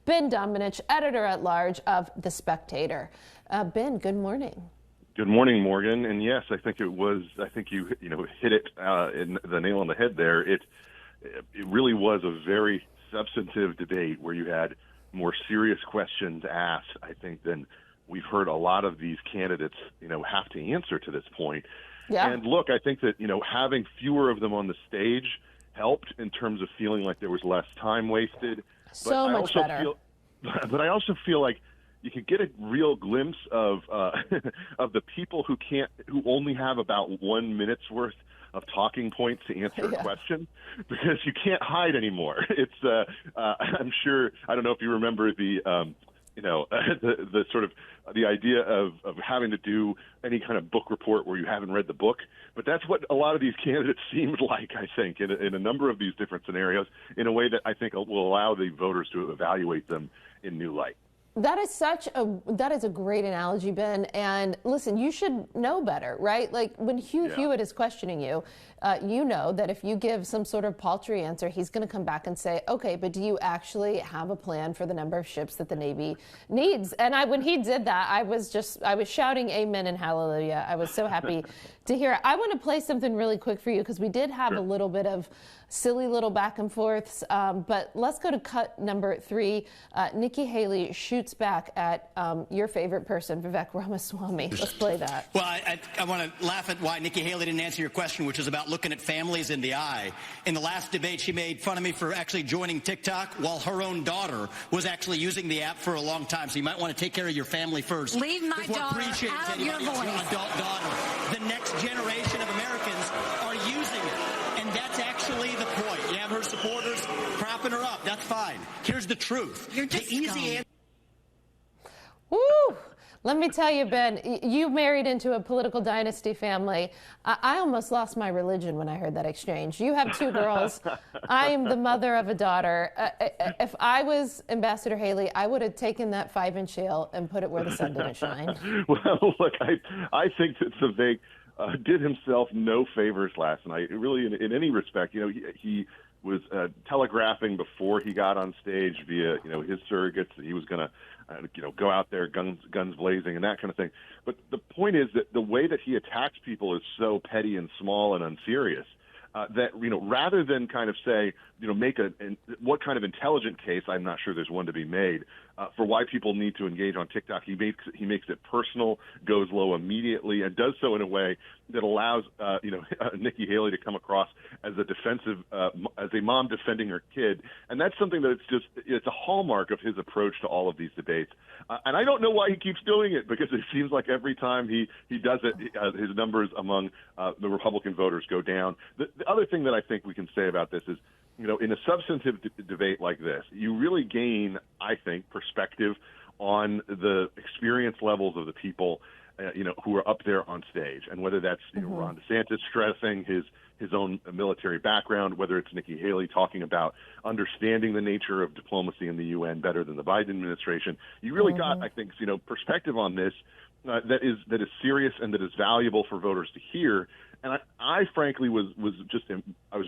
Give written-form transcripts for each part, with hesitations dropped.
Ben Domenech, editor-at-large of The Spectator. Ben, good morning. Good morning, Morgan. And yes, I think you hit it in the nail on the head there. It really was a very substantive debate where you had more serious questions asked, I think, than we've heard a lot of these candidates, have to answer to this point. Yeah. And look, I think that, having fewer of them on the stage helped in terms of feeling like there was less time wasted. So much better. But I also feel like you could get a real glimpse of of the people who only have about 1 minute's worth of talking points to answer a question, because you can't hide anymore. It's I'm sure, I don't know if you remember the the sort of the idea of having to do any kind of book report where you haven't read the book. But that's what a lot of these candidates seemed like, I think, in a number of these different scenarios, in a way that I think will allow the voters to evaluate them in new light. That is a great analogy, Ben. And listen, you should know better, right? Like when Hugh Hewitt is questioning you, you know that if you give some sort of paltry answer, he's going to come back and say, okay, but do you actually have a plan for the number of ships that the Navy needs? And when he did that, I was shouting amen and hallelujah. I was so happy to hear it. I want to play something really quick for you, because we did have a little bit of silly little back and forths, but let's go to cut number 3. Nikki Haley shoots back at your favorite person, Vivek Ramaswamy. Let's play that. Well, I want to laugh at why Nikki Haley didn't answer your question, which is about looking at families in the eye. In the last debate, she made fun of me for actually joining TikTok while her own daughter was actually using the app for a long time. So you might want to take care of your family first. Leave my daughter out of your voice. Adult daughter. The next generation of Americans are using it, and that's actually the point. You have her supporters propping her up. That's fine. Here's the truth. You're just the easy answer. Woo! Let me tell you, Ben, you married into a political dynasty family. I almost lost my religion when I heard that exchange. You have 2 girls. I am the mother of a daughter. If I was Ambassador Haley, I would have taken that 5-inch heel and put it where the sun didn't shine. Well, look, I think that Vivek did himself no favors last night. Really, in any respect, he was telegraphing before he got on stage via his surrogates that he was going to go out there guns blazing and that kind of thing. But the point is that the way that he attacks people is so petty and small and unserious that rather than kind of say make what kind of intelligent case, I'm not sure there's one to be made for why people need to engage on TikTok. He makes it personal, goes low immediately, and does so in a way that allows Nikki Haley to come across as a defensive, as a mom defending her kid, and that's something that it's a hallmark of his approach to all of these debates. And I don't know why he keeps doing it, because it seems like every time he does it, his numbers among the Republican voters go down. The other thing that I think we can say about this is, in a substantive debate like this, you really gain, I think, perspective on the experience levels of the people, who are up there on stage, and whether that's Ron DeSantis stressing his own military background, whether it's Nikki Haley talking about understanding the nature of diplomacy in the UN better than the Biden administration. You really got, I think, perspective on this that is serious and that is valuable for voters to hear. And I frankly was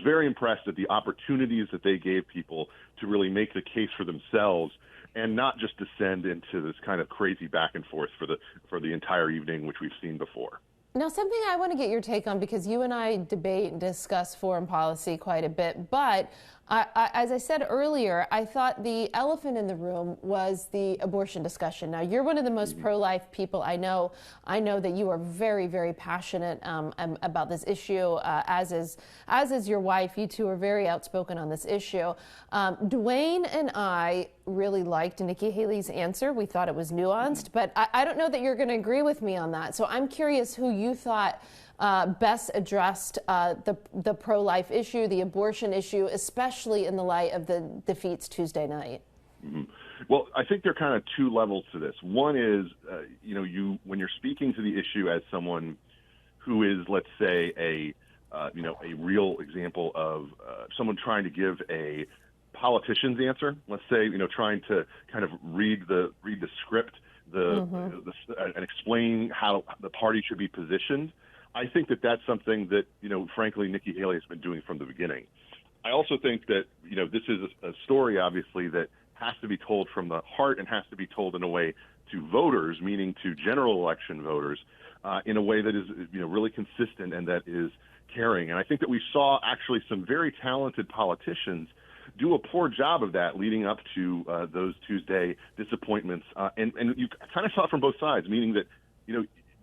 very impressed at the opportunities that they gave people to really make the case for themselves, and not just descend into this kind of crazy back and forth for the entire evening, which we've seen before. Now, something I want to get your take on, because you and I debate and discuss foreign policy quite a bit, but as I said earlier, I thought the elephant in the room was the abortion discussion. Now, you're one of the most pro-life people I know. I know that you are very, very passionate about this issue, as is your wife. You two are very outspoken on this issue. Dwayne and I really liked Nikki Haley's answer. We thought it was nuanced, but I don't know that you're going to agree with me on that. So I'm curious who you thought best addressed the pro-life issue, the abortion issue, especially in the light of the defeats Tuesday night. Well, I think there are kind of 2 levels to this. One is, when you're speaking to the issue as someone who is, let's say, a real example of someone trying to give a politician's answer. Let's say, trying to kind of read the script, and explain how the party should be positioned. I think that that's something that, frankly, Nikki Haley has been doing from the beginning. I also think that, this is a story, obviously, that has to be told from the heart and has to be told in a way to voters, meaning to general election voters, in a way that is really consistent and that is caring. And I think that we saw actually some very talented politicians do a poor job of that leading up to those Tuesday disappointments. And you kind of saw it from both sides, meaning that,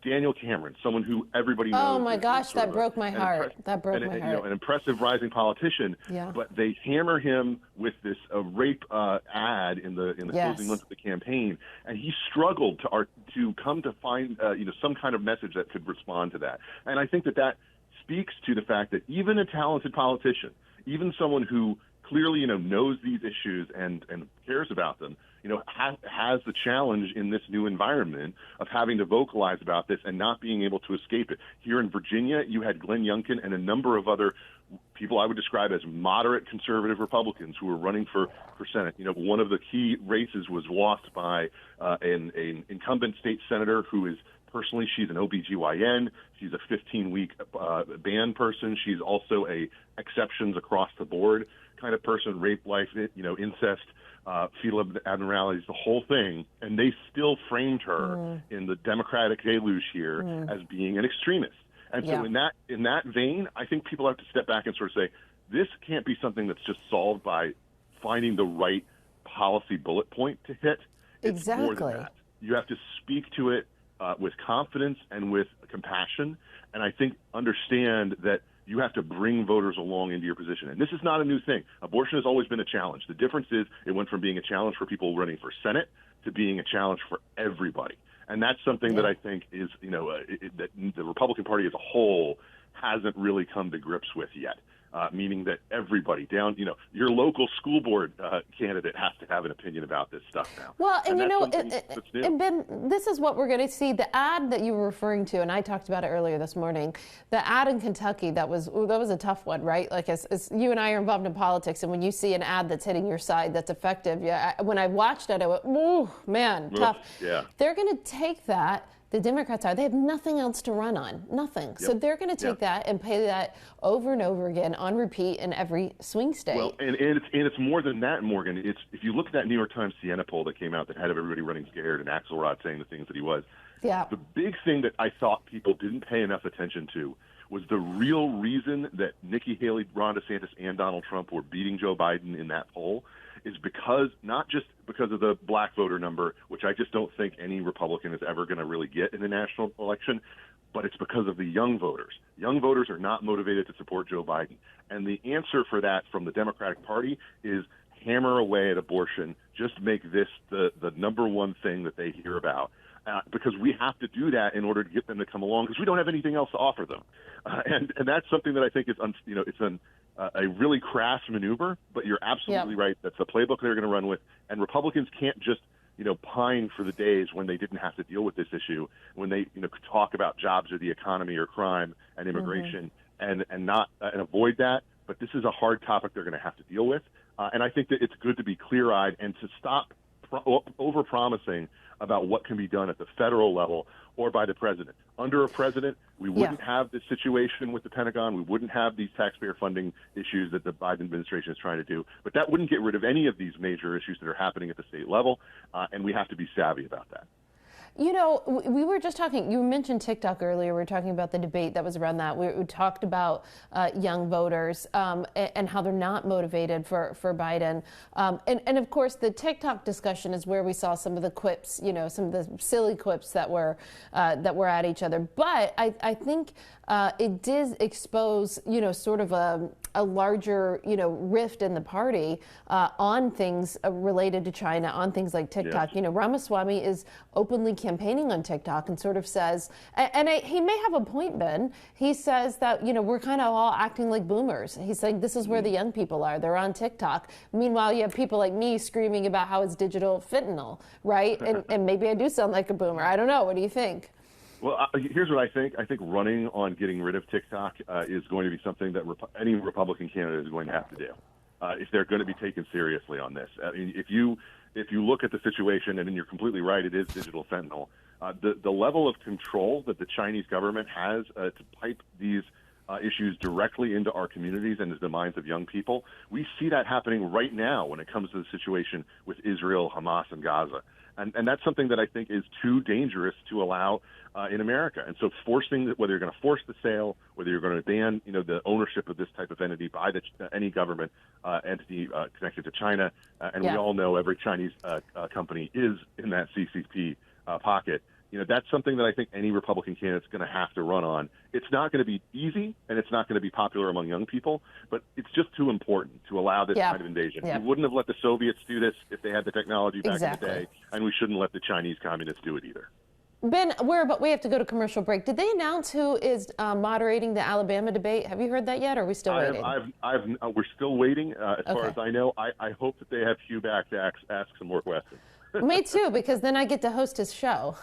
Daniel Cameron, someone who everybody knows. Oh my gosh, that broke my heart. That broke my heart. An impressive rising politician. Yeah. But they hammer him with this rape ad in the closing months of the campaign, and he struggled to come to find some kind of message that could respond to that. And I think that speaks to the fact that even a talented politician, even someone who clearly knows these issues and cares about them, has the challenge in this new environment of having to vocalize about this and not being able to escape it. Here in Virginia, you had Glenn Youngkin and a number of other people I would describe as moderate conservative Republicans who were running for Senate. One of the key races was lost by an incumbent state senator who is personally, she's an OBGYN. She's a 15-week ban person. She's also a exceptions across the board kind of person, rape, life, incest, fetal abnormalities, the whole thing, and they still framed her in the Democratic deluge here as being an extremist. And so in that vein, I think people have to step back and sort of say, this can't be something that's just solved by finding the right policy bullet point to hit. It's more than that. You have to speak to it with confidence and with compassion, and I think understand that you have to bring voters along into your position. And this is not a new thing. Abortion has always been a challenge. The difference is it went from being a challenge for people running for Senate to being a challenge for everybody. And that's something that I think is, that the Republican Party as a whole hasn't really come to grips with yet. Meaning that everybody down, your local school board candidate has to have an opinion about this stuff now. Well, and Ben, this is what we're going to see. The ad that you were referring to, and I talked about it earlier this morning, the ad in Kentucky, that was a tough one, right? Like as you and I are involved in politics, and when you see an ad that's hitting your side that's effective, when I watched it, I went, "Ooh, man, tough." Yeah. They're going to take that. The Democrats they have nothing else to run on, nothing. Yep. So they're going to take that and play that over and over again on repeat in every swing state. Well, and it's more than that, Morgan. It's if you look at that New York Times Siena poll that came out that had everybody running scared and Axelrod saying the things that he was. Yeah. The big thing that I thought people didn't pay enough attention to was the real reason that Nikki Haley, Ron DeSantis, and Donald Trump were beating Joe Biden in that poll is not just because of the black voter number, which I just don't think any Republican is ever going to really get in the national election, but it's because of the young voters. Young voters are not motivated to support Joe Biden. And the answer for that from the Democratic Party is hammer away at abortion, just make this the number one thing that they hear about. Because we have to do that in order to get them to come along because we don't have anything else to offer them. And that's something that I think is, a really crass maneuver, but you're absolutely right. That's the playbook they're going to run with. And Republicans can't just, pine for the days when they didn't have to deal with this issue, when they, talk about jobs or the economy or crime and immigration and avoid that. But this is a hard topic they're going to have to deal with. And I think that it's good to be clear-eyed and to stop over-promising about what can be done at the federal level or by the president. Under a president, we wouldn't have this situation with the Pentagon. We wouldn't have these taxpayer funding issues that the Biden administration is trying to do. But that wouldn't get rid of any of these major issues that are happening at the state level, and we have to be savvy about that. We were just talking, you mentioned TikTok earlier. We were talking about the debate that was around that. We talked about young voters and how they're not motivated for Biden. And of course, the TikTok discussion is where we saw some of the quips, some of the silly quips that were at each other. But I think it did expose, sort of a larger, rift in the party on things related to China, on things like TikTok. Yes. Ramaswamy is openly campaigning on TikTok and sort of says, and he may have a point, Ben. He says that, we're kind of all acting like boomers. He's saying this is where the young people are. They're on TikTok. Meanwhile, you have people like me screaming about how it's digital fentanyl, right? And maybe I do sound like a boomer. I don't know. What do you think? Well, here's what I think. I think running on getting rid of TikTok is going to be something that any Republican candidate is going to have to do if they're going to be taken seriously on this. I mean, if you look at the situation, and you're completely right, it is digital fentanyl. The level of control that the Chinese government has to pipe these issues directly into our communities and into the minds of young people. We see that happening right now when it comes to the situation with Israel, Hamas, and Gaza. And that's something that I think is too dangerous to allow in America. And so forcing, whether you're going to force the sale, whether you're going to ban, the ownership of this type of entity by any government entity connected to China, and we all know every Chinese company is in that CCP pocket. That's something that I think any Republican candidate's going to have to run on. It's not going to be easy, and it's not going to be popular among young people, but it's just too important to allow this kind of invasion. We wouldn't have let the Soviets do this if they had the technology back in the day, and we shouldn't let the Chinese communists do it either. Ben, we have to go to commercial break. Did they announce who is moderating the Alabama debate? Have you heard that yet, or are we still waiting? We're still waiting. As far as I know, I hope that they have Hugh back to ask some more questions. Me too, because then I get to host his show.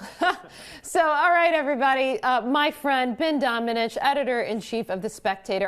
So, all right, everybody. My friend, Ben Domenech, editor-in-chief of The Spectator.